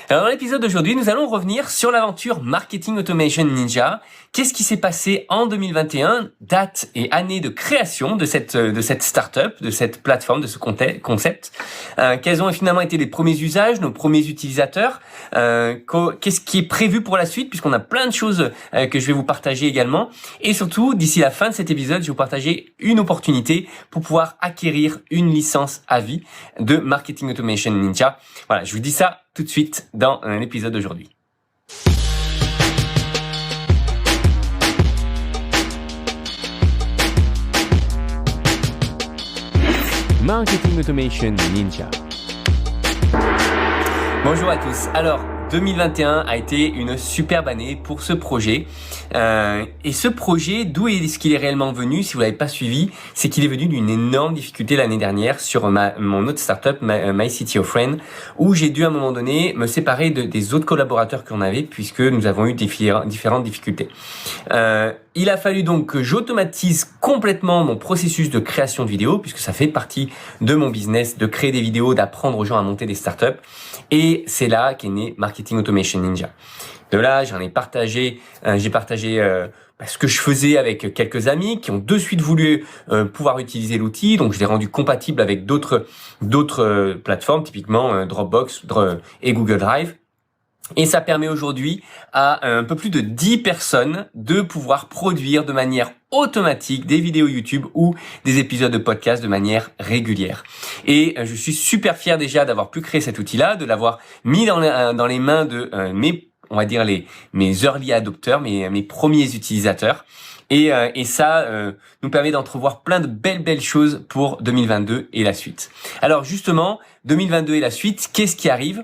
Alors dans l'épisode d'aujourd'hui, nous allons revenir sur l'aventure Marketing Automation Ninja. Qu'est-ce qui s'est passé en 2021, date et année de création de cette startup, de cette plateforme, de ce concept. Quels ont finalement été les premiers usages, nos premiers utilisateurs. Qu'est-ce qui est prévu pour la suite, puisqu'on a plein de choses que je vais vous partager également. Et surtout, d'ici la fin de cet épisode, je vais vous partager une opportunité pour pouvoir acquérir une licence à vie de Marketing Automation Ninja. Voilà, je vous dis ça tout de suite dans l'épisode d'aujourd'hui. Marketing Automation Ninja. Bonjour à tous. Alors, 2021 a été une superbe année pour ce projet. Et ce projet, d'où est-ce qu'il est réellement venu? Si vous l'avez pas suivi, c'est qu'il est venu d'une énorme difficulté l'année dernière sur mon autre startup, MyCTOFriend, où j'ai dû à un moment donné me séparer des autres collaborateurs qu'on avait, puisque nous avons eu différentes difficultés. Il a fallu donc que j'automatise complètement mon processus de création de vidéos, puisque ça fait partie de mon business, de créer des vidéos, d'apprendre aux gens à monter des startups. Et c'est là qu'est né Marketing Automation Ninja. De là, j'ai partagé ce que je faisais avec quelques amis qui ont de suite voulu pouvoir utiliser l'outil. Donc, je l'ai rendu compatible avec d'autres plateformes, typiquement Dropbox et Google Drive. Et ça permet aujourd'hui à un peu plus de 10 personnes de pouvoir produire de manière automatique des vidéos YouTube ou des épisodes de podcast de manière régulière. Et je suis super fier déjà d'avoir pu créer cet outil-là, de l'avoir mis dans les mains de mes early adopters, mes premiers utilisateurs. Et ça nous permet d'entrevoir plein de belles choses pour 2022 et la suite. Alors justement, 2022 et la suite, qu'est-ce qui arrive?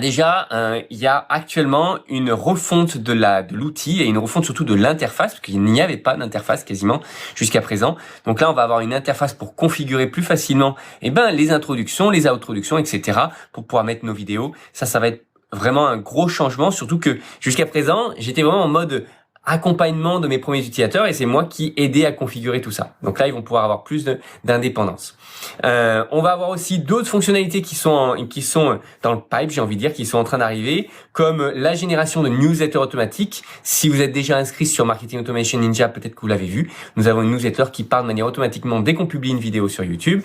Déjà, il y a actuellement une refonte de l'outil et une refonte surtout de l'interface, parce qu'il n'y avait pas d'interface quasiment jusqu'à présent. Donc là, on va avoir une interface pour configurer plus facilement les introductions, les outtroductions, etc. pour pouvoir mettre nos vidéos. Ça va être vraiment un gros changement, surtout que jusqu'à présent, j'étais vraiment en mode accompagnement de mes premiers utilisateurs et c'est moi qui aidais à configurer tout ça. Donc là, ils vont pouvoir avoir plus d'indépendance. On va avoir aussi d'autres fonctionnalités qui sont dans le pipe, j'ai envie de dire, qui sont en train d'arriver, comme la génération de newsletters automatiques. Si vous êtes déjà inscrit sur Marketing Automation Ninja, peut-être que vous l'avez vu. Nous avons une newsletter qui part de manière automatiquement dès qu'on publie une vidéo sur YouTube.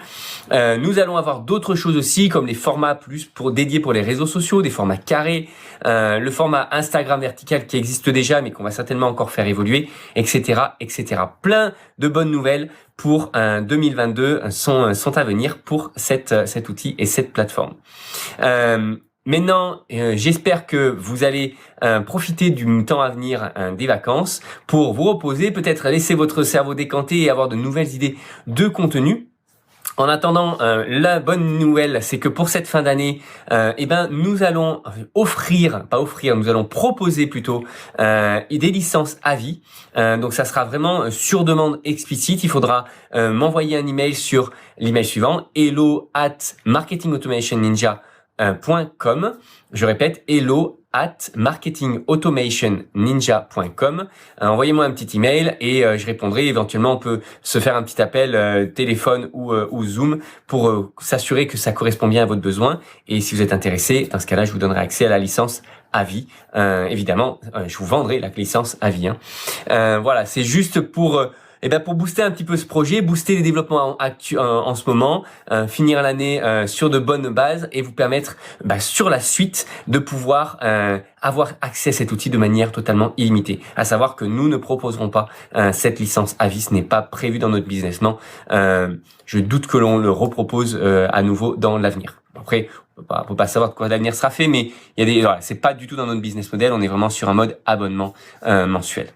Nous allons avoir d'autres choses aussi, comme les formats dédiés pour les réseaux sociaux, des formats carrés, le format Instagram vertical qui existe déjà, mais qu'on va certainement encore faire évoluer, etc., etc. Plein de bonnes nouvelles pour 2022 sont à venir pour cet outil et cette plateforme. Maintenant, j'espère que vous allez profiter du temps à venir des vacances pour vous reposer, peut-être laisser votre cerveau décanter et avoir de nouvelles idées de contenu. En attendant, la bonne nouvelle, c'est que pour cette fin d'année, nous allons nous allons proposer plutôt des licences à vie. Donc ça sera vraiment sur demande explicite. Il faudra m'envoyer un email sur l'email suivant, hello@marketingautomationninja.com. Je répète, hello@marketingautomationninja.com. Envoyez-moi un petit email et je répondrai. Éventuellement, on peut se faire un petit appel téléphone ou Zoom pour s'assurer que ça correspond bien à votre besoin. Et si vous êtes intéressé, dans ce cas-là, je vous donnerai accès à la licence à vie. Évidemment, je vous vendrai la licence à vie. Voilà, c'est juste pour booster un petit peu ce projet, booster les développements en ce moment, finir l'année sur de bonnes bases et vous permettre sur la suite de pouvoir avoir accès à cet outil de manière totalement illimitée. À savoir que nous ne proposerons pas cette licence à vie, ce n'est pas prévu dans notre business plan. Je doute que l'on le repropose à nouveau dans l'avenir. Après, on peut pas savoir de quoi l'avenir sera fait, mais c'est pas du tout dans notre business model. On est vraiment sur un mode abonnement mensuel.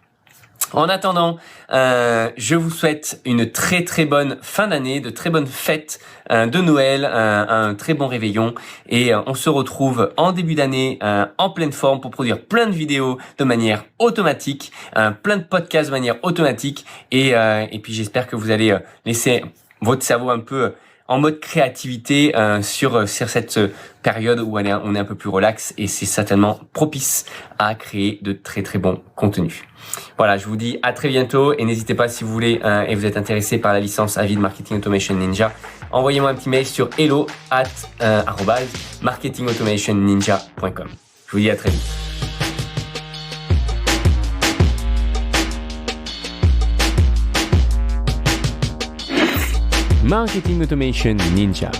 En attendant, je vous souhaite une très très bonne fin d'année, de très bonnes fêtes de Noël, un très bon réveillon et on se retrouve en début d'année en pleine forme pour produire plein de vidéos de manière automatique, plein de podcasts de manière automatique et puis j'espère que vous allez laisser votre cerveau un peu en mode créativité sur cette période où on est un peu plus relax, et c'est certainement propice à créer de très très bons contenus. Voilà, je vous dis à très bientôt, et n'hésitez pas, si vous voulez et vous êtes intéressé par la licence à vie de Marketing Automation Ninja, envoyez-moi un petit mail sur hello@marketingautomationninja.com. Je vous dis à très vite. Marketing Automation Ninja.